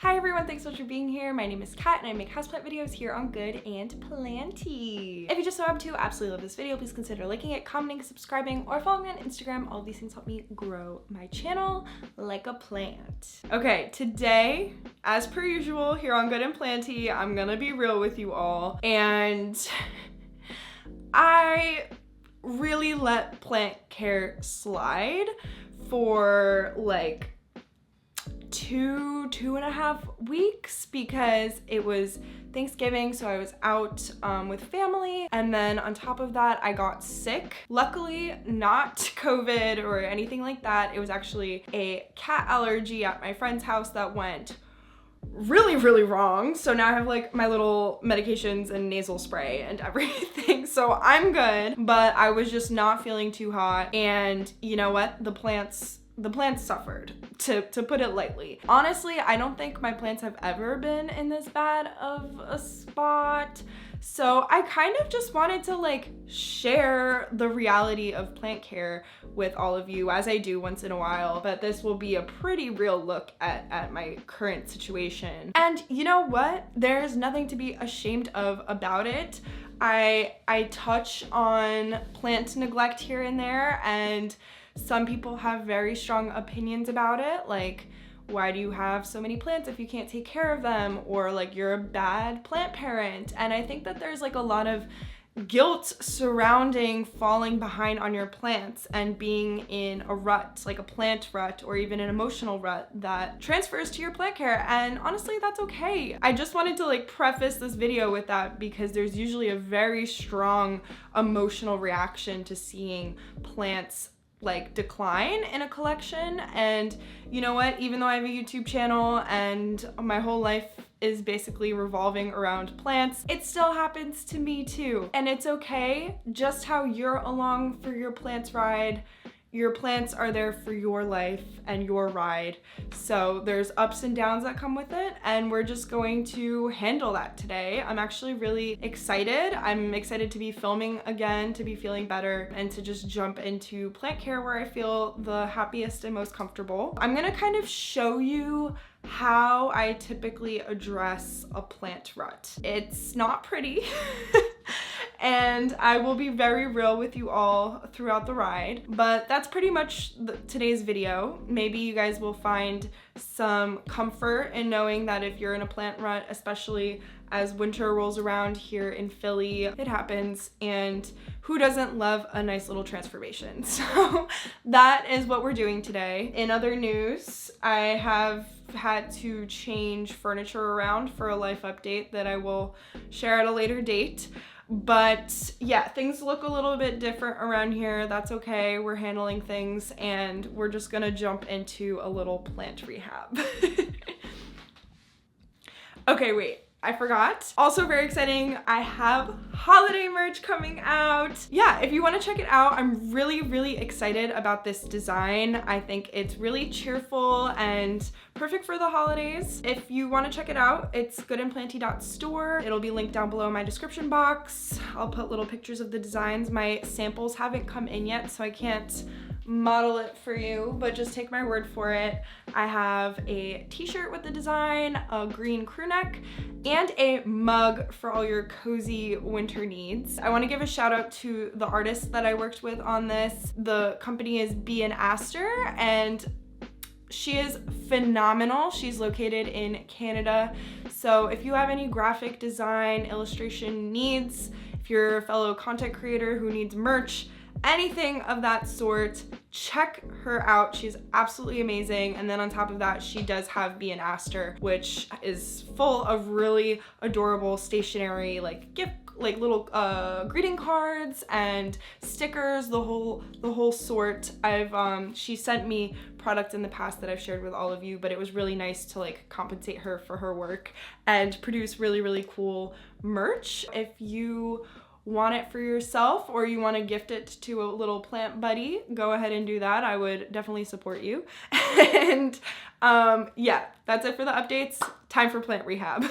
Hi everyone, thanks so much for being here. My name is Kat and I make houseplant videos here on Good and Planty. If you just so to absolutely love this video, please consider liking it, commenting, subscribing, or following me on Instagram. All of these things help me grow my channel like a plant. Okay, today, as per usual here on Good and Planty, I'm gonna be real with you all. And I really let plant care slide for like two and a half weeks because it was Thanksgiving, so I was out with family, and then on top of that I got sick. Luckily not COVID or anything like that. It was actually a cat allergy at my friend's house that went really wrong. So now I have like my little medications and nasal spray and everything, so I'm good. But I was just not feeling too hot, and you know what? The plants suffered, to put it lightly. Honestly, I don't think my plants have ever been in this bad of a spot. So I kind of just wanted to like share the reality of plant care with all of you, as I do once in a while, but this will be a pretty real look at my current situation. And you know what? There's nothing to be ashamed of about it. I touch on plant neglect here and there, and some people have very strong opinions about it, like, why do you have so many plants if you can't take care of them? Or like, you're a bad plant parent. And I think that there's like a lot of guilt surrounding falling behind on your plants and being in a rut, like a plant rut or even an emotional rut that transfers to your plant care. And honestly, that's okay. I just wanted to like preface this video with that because there's usually a very strong emotional reaction to seeing plants like decline in a collection. And you know what, even though I have a YouTube channel and my whole life is basically revolving around plants, it still happens to me too. And it's okay. Just how you're along for your plants ride, your plants are there for your life and your ride. So there's ups and downs that come with it, and we're just going to handle that today. I'm actually really excited. I'm excited to be filming again, to be feeling better, and to just jump into plant care where I feel the happiest and most comfortable. I'm gonna kind of show you how I typically address a plant rut. It's not pretty. And I will be very real with you all throughout the ride, but that's pretty much today's video. Maybe you guys will find some comfort in knowing that if you're in a plant rut, especially as winter rolls around here in Philly, it happens, and who doesn't love a nice little transformation? So that is what we're doing today. In other news, I have had to change furniture around for a life update that I will share at a later date. But yeah, things look a little bit different around here. That's okay. We're handling things, and we're just gonna jump into a little plant rehab. Okay, wait. I forgot. Also very exciting, I have holiday merch coming out. Yeah, if you want to check it out, I'm really excited about this design. I think it's really cheerful and perfect for the holidays. If you want to check it out, it's goodandplanty.store. It'll be linked down below in my description box. I'll put little pictures of the designs. My samples haven't come in yet, so I can't model it for you, but just take my word for it. I have a t-shirt with the design, a green crew neck, and a mug for all your cozy winter needs. I want to give a shout out to the artist that I worked with on this. The company is Bee and Aster, and she is phenomenal. She's located in Canada. So if you have any graphic design, illustration needs, if you're a fellow content creator who needs merch, anything of that sort, check her out. She's absolutely amazing. And then on top of that, she does have Bee and Aster, which is full of really adorable stationery, like gift, like little greeting cards and stickers, the whole sort. She sent me product in the past that I've shared with all of you, but it was really nice to like compensate her for her work and produce really cool merch. If you want it for yourself or you want to gift it to a little plant buddy, go ahead and do that. I would definitely support you. And yeah, that's it for the updates. Time for plant rehab.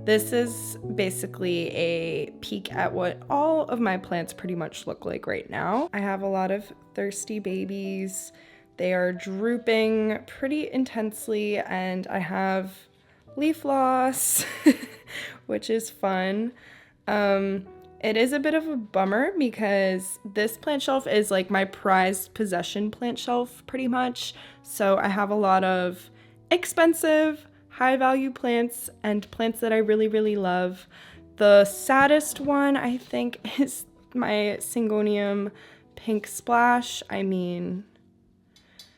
This is basically a peek at what all of my plants pretty much look like right now. I have a lot of thirsty babies. They are drooping pretty intensely, and I have leaf loss, which is fun. It is a bit of a bummer because this plant shelf is like my prized possession plant shelf pretty much. So I have a lot of expensive, high value plants and plants that I really, really love. The saddest one I think is my Syngonium Pink Splash. I mean,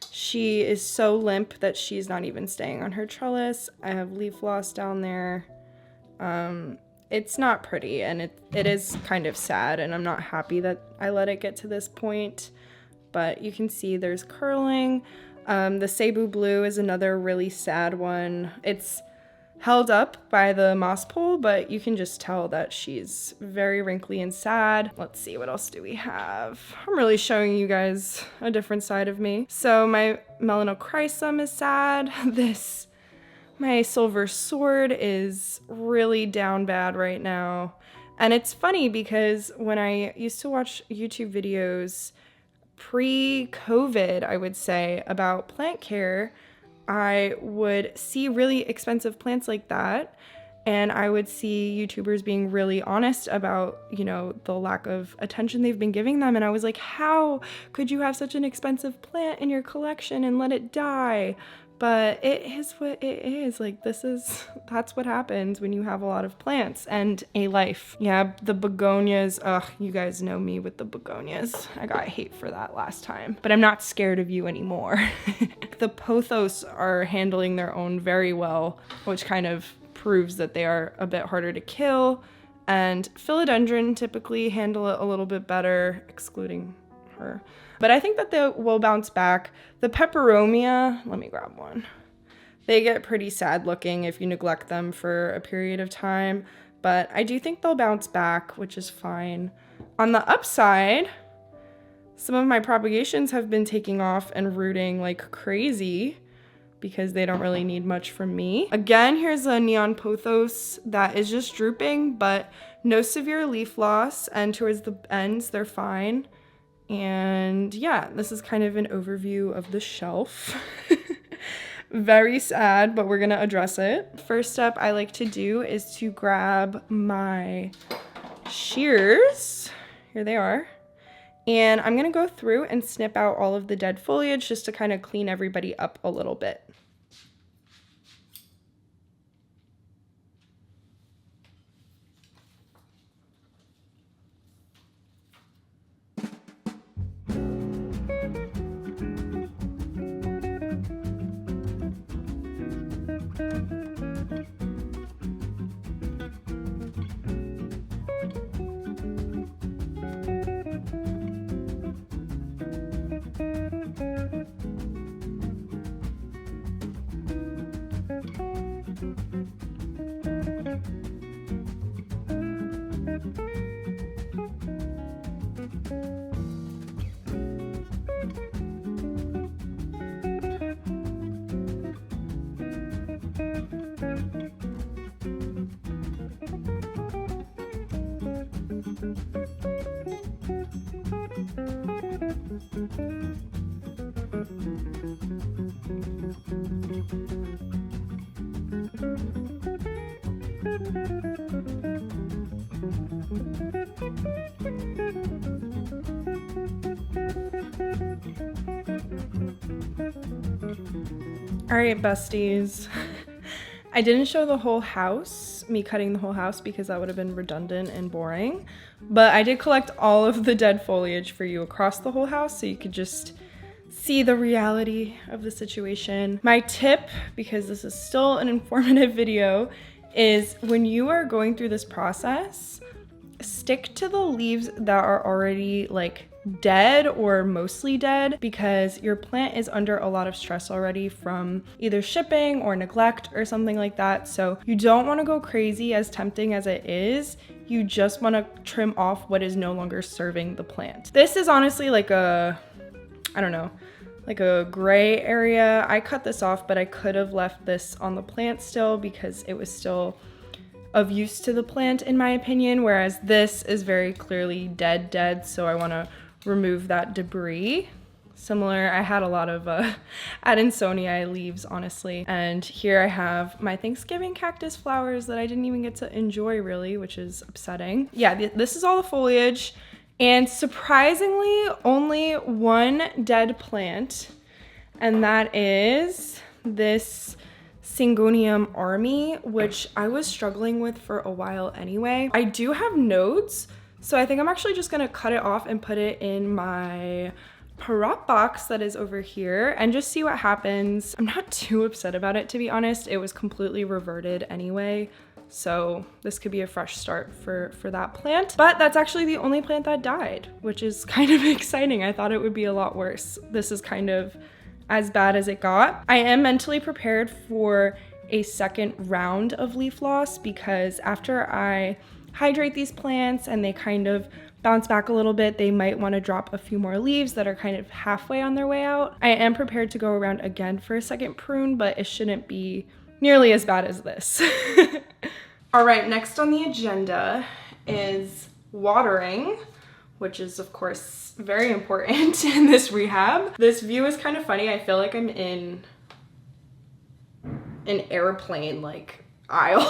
she is so limp that she's not even staying on her trellis. I have leaf loss down there. It's not pretty, and it is kind of sad, and I'm not happy that I let it get to this point, but you can see there's curling. The Cebu Blue is another really sad one. It's held up by the moss pole, but you can just tell that she's very wrinkly and sad. Let's see, what else do we have? I'm really showing you guys a different side of me. So my Melanochrysum is sad. My Silver Sword is really down bad right now. And it's funny because when I used to watch YouTube videos pre-COVID, I would say, about plant care, I would see really expensive plants like that. And I would see YouTubers being really honest about, you know, the lack of attention they've been giving them. And I was like, how could you have such an expensive plant in your collection and let it die? But it is what it is. Like, that's what happens when you have a lot of plants and a life. Yeah, the begonias, ugh, you guys know me with the begonias. I got hate for that last time, but I'm not scared of you anymore. The pothos are handling their own very well, which kind of proves that they are a bit harder to kill. And philodendron typically handle it a little bit better, excluding her. But I think that they will bounce back. The peperomia, let me grab one. They get pretty sad looking if you neglect them for a period of time, but I do think they'll bounce back, which is fine. On the upside, some of my propagations have been taking off and rooting like crazy because they don't really need much from me. Again, here's a neon pothos that is just drooping, but no severe leaf loss, and towards the ends, they're fine. And yeah, this is kind of an overview of the shelf. Very sad, but we're gonna address it. First up I like to do is to grab my shears. Here they are. And I'm gonna go through and snip out all of the dead foliage just to kind of clean everybody up a little bit. All right, besties. I didn't show the whole house, me cutting the whole house, because that would have been redundant and boring. But I did collect all of the dead foliage for you across the whole house so you could just see the reality of the situation. My tip, because this is still an informative video, is when you are going through this process, stick to the leaves that are already like dead or mostly dead, because your plant is under a lot of stress already from either shipping or neglect or something like that. So you don't want to go crazy, as tempting as it is. You just want to trim off what is no longer serving the plant. This is honestly like a, I don't know, like a gray area. I cut this off, but I could have left this on the plant still because it was still of use to the plant in my opinion, whereas this is very clearly dead, so I want to remove that debris. Similar, I had a lot of Adansonii leaves, honestly. And here I have my Thanksgiving cactus flowers that I didn't even get to enjoy really, which is upsetting. Yeah, this is all the foliage. And surprisingly, only one dead plant, and that is this Syngonium army, which I was struggling with for a while anyway. I do have nodes, so I think I'm actually just gonna cut it off and put it in my prop box that is over here and just see what happens. I'm not too upset about it, to be honest. It was completely reverted anyway, so this could be a fresh start for that plant. But that's actually the only plant that died, which is kind of exciting. I thought it would be a lot worse. This is kind of as bad as it got. I am mentally prepared for a second round of leaf loss because after I hydrate these plants and they kind of bounce back a little bit, they might want to drop a few more leaves that are kind of halfway on their way out. I am prepared to go around again for a second prune, but it shouldn't be nearly as bad as this. All right, next on the agenda is watering, which is of course very important in this rehab. This view is kind of funny. I feel like I'm in an airplane like aisle.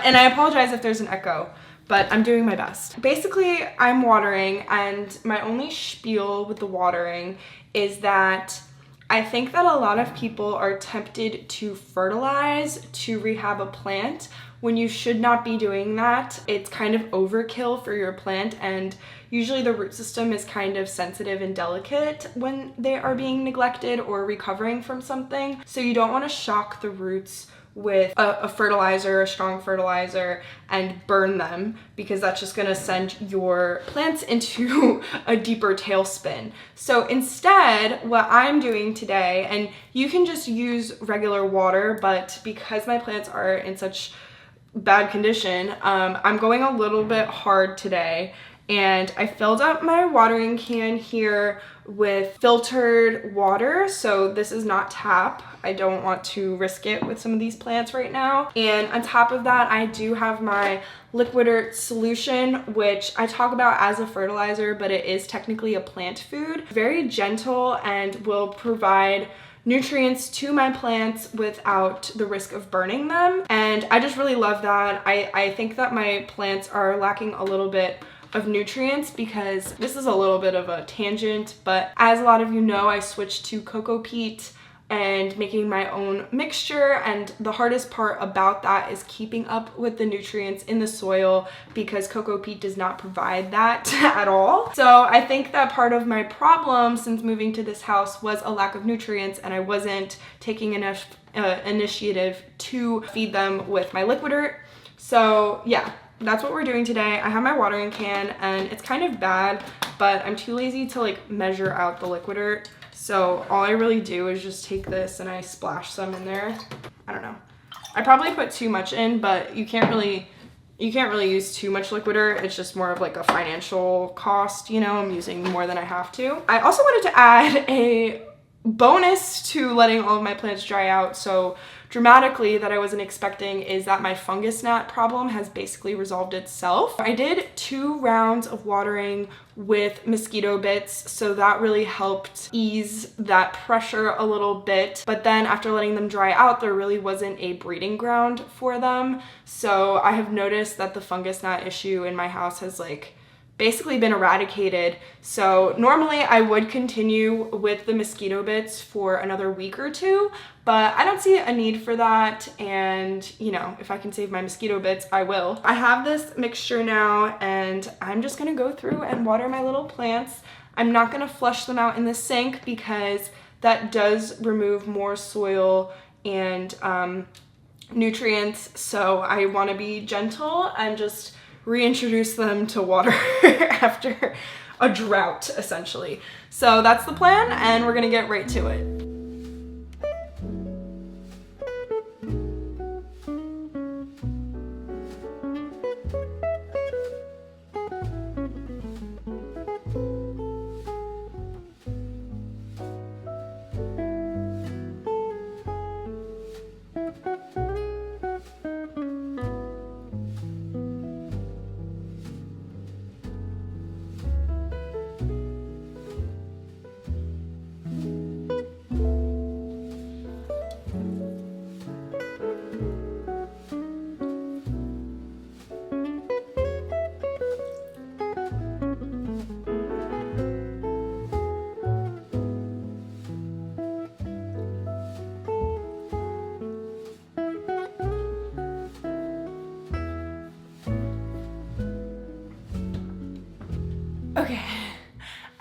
And I apologize if there's an echo, but I'm doing my best. Basically, I'm watering, and my only spiel with the watering is that I think that a lot of people are tempted to fertilize to rehab a plant when you should not be doing that. It's kind of overkill for your plant, and usually the root system is kind of sensitive and delicate when they are being neglected or recovering from something. So you don't want to shock the roots with a fertilizer, a strong fertilizer, and burn them, because that's just gonna send your plants into a deeper tailspin. So instead, what I'm doing today, and you can just use regular water, but because my plants are in such bad condition, I'm going a little bit hard today. And I filled up my watering can here with filtered water. So this is not tap. I don't want to risk it with some of these plants right now. And on top of that, I do have my liquid earth solution, which I talk about as a fertilizer, but it is technically a plant food. Very gentle and will provide nutrients to my plants without the risk of burning them. And I just really love that. I think that my plants are lacking a little bit of nutrients, because this is a little bit of a tangent, but as a lot of you know, I switched to cocoa peat and making my own mixture, and the hardest part about that is keeping up with the nutrients in the soil, because cocoa peat does not provide that at all. So I think that part of my problem since moving to this house was a lack of nutrients, and I wasn't taking enough initiative to feed them with my liquid earth. So yeah, that's what we're doing today. I have my watering can, and it's kind of bad, but I'm too lazy to like measure out the liquid earth. So all I really do is just take this and I splash some in there. I don't know. I probably put too much in, but you can't really use too much liquid earth. It's just more of like a financial cost, you know, I'm using more than I have to. I also wanted to add a bonus to letting all of my plants dry out so dramatically that I wasn't expecting, is that my fungus gnat problem has basically resolved itself. I did 2 rounds of watering with mosquito bits, so that really helped ease that pressure a little bit. But then after letting them dry out, there really wasn't a breeding ground for them. So I have noticed that the fungus gnat issue in my house has like basically been eradicated. So normally I would continue with the mosquito bits for another week or 2, but I don't see a need for that. And you know, if I can save my mosquito bits, I will. I have this mixture now, and I'm just gonna go through and water my little plants. I'm not gonna flush them out in the sink because that does remove more soil and nutrients. So I wanna be gentle and just reintroduce them to water after a drought, essentially. So that's the plan, and we're gonna get right to it.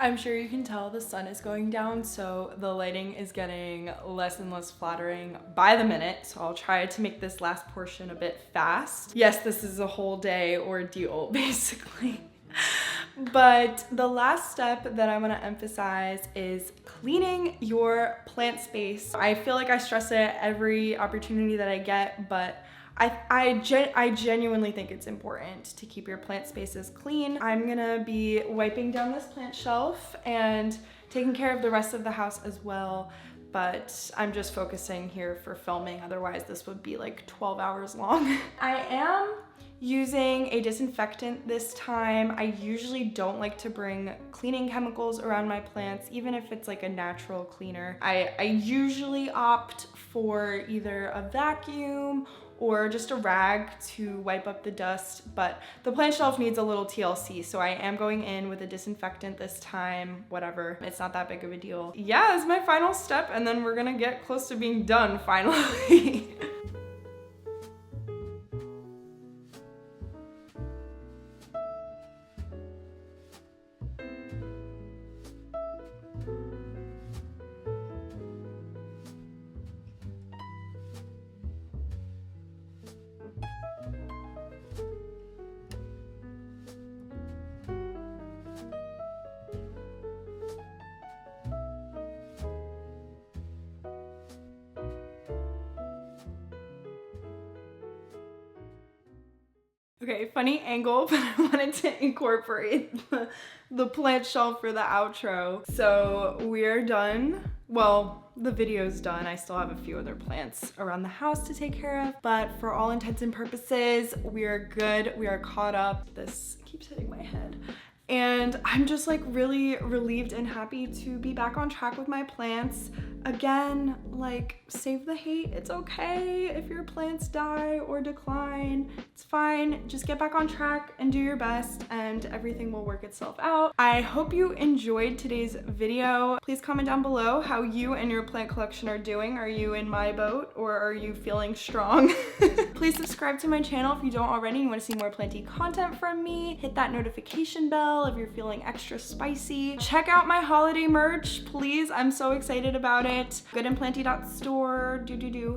I'm sure you can tell the sun is going down, so the lighting is getting less and less flattering by the minute. So I'll try to make this last portion a bit fast. Yes, this is a whole day ordeal, basically. But the last step that I want to emphasize is cleaning your plant space. I feel like I stress it every opportunity that I get, but I genuinely think it's important to keep your plant spaces clean. I'm gonna be wiping down this plant shelf and taking care of the rest of the house as well, but I'm just focusing here for filming, otherwise this would be like 12 hours long. I am using a disinfectant this time. I usually don't like to bring cleaning chemicals around my plants, even if it's like a natural cleaner. I usually opt for either a vacuum or just a rag to wipe up the dust, but the plant shelf needs a little TLC, so I am going in with a disinfectant this time. Whatever, it's not that big of a deal. Yeah, it's my final step, and then we're gonna get close to being done finally. Okay, funny angle, but I wanted to incorporate the plant shelf for the outro. So we're done. Well, the video's done. I still have a few other plants around the house to take care of, but for all intents and purposes, we are good. We are caught up. This keeps hitting my head. And I'm just like really relieved and happy to be back on track with my plants. Again, like, save the hate. It's okay if your plants die or decline. It's fine. Just get back on track and do your best and everything will work itself out. I hope you enjoyed today's video. Please comment down below how you and your plant collection are doing. Are you in my boat or are you feeling strong? Please subscribe to my channel if you don't already and you want to see more planty content from me. Hit that notification bell if you're feeling extra spicy. Check out my holiday merch, please. I'm so excited about it. Goodandplanty.store,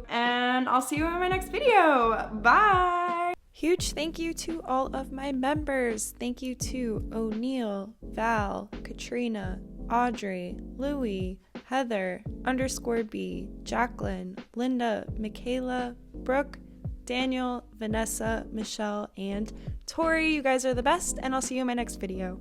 and I'll see you in my next video. Bye! Huge thank you to all of my members. Thank you to O'Neill, Val, Katrina, Audrey, Louie, Heather, _B, Jacqueline, Linda, Michaela, Brooke, Daniel, Vanessa, Michelle, and Tori. You guys are the best, and I'll see you in my next video.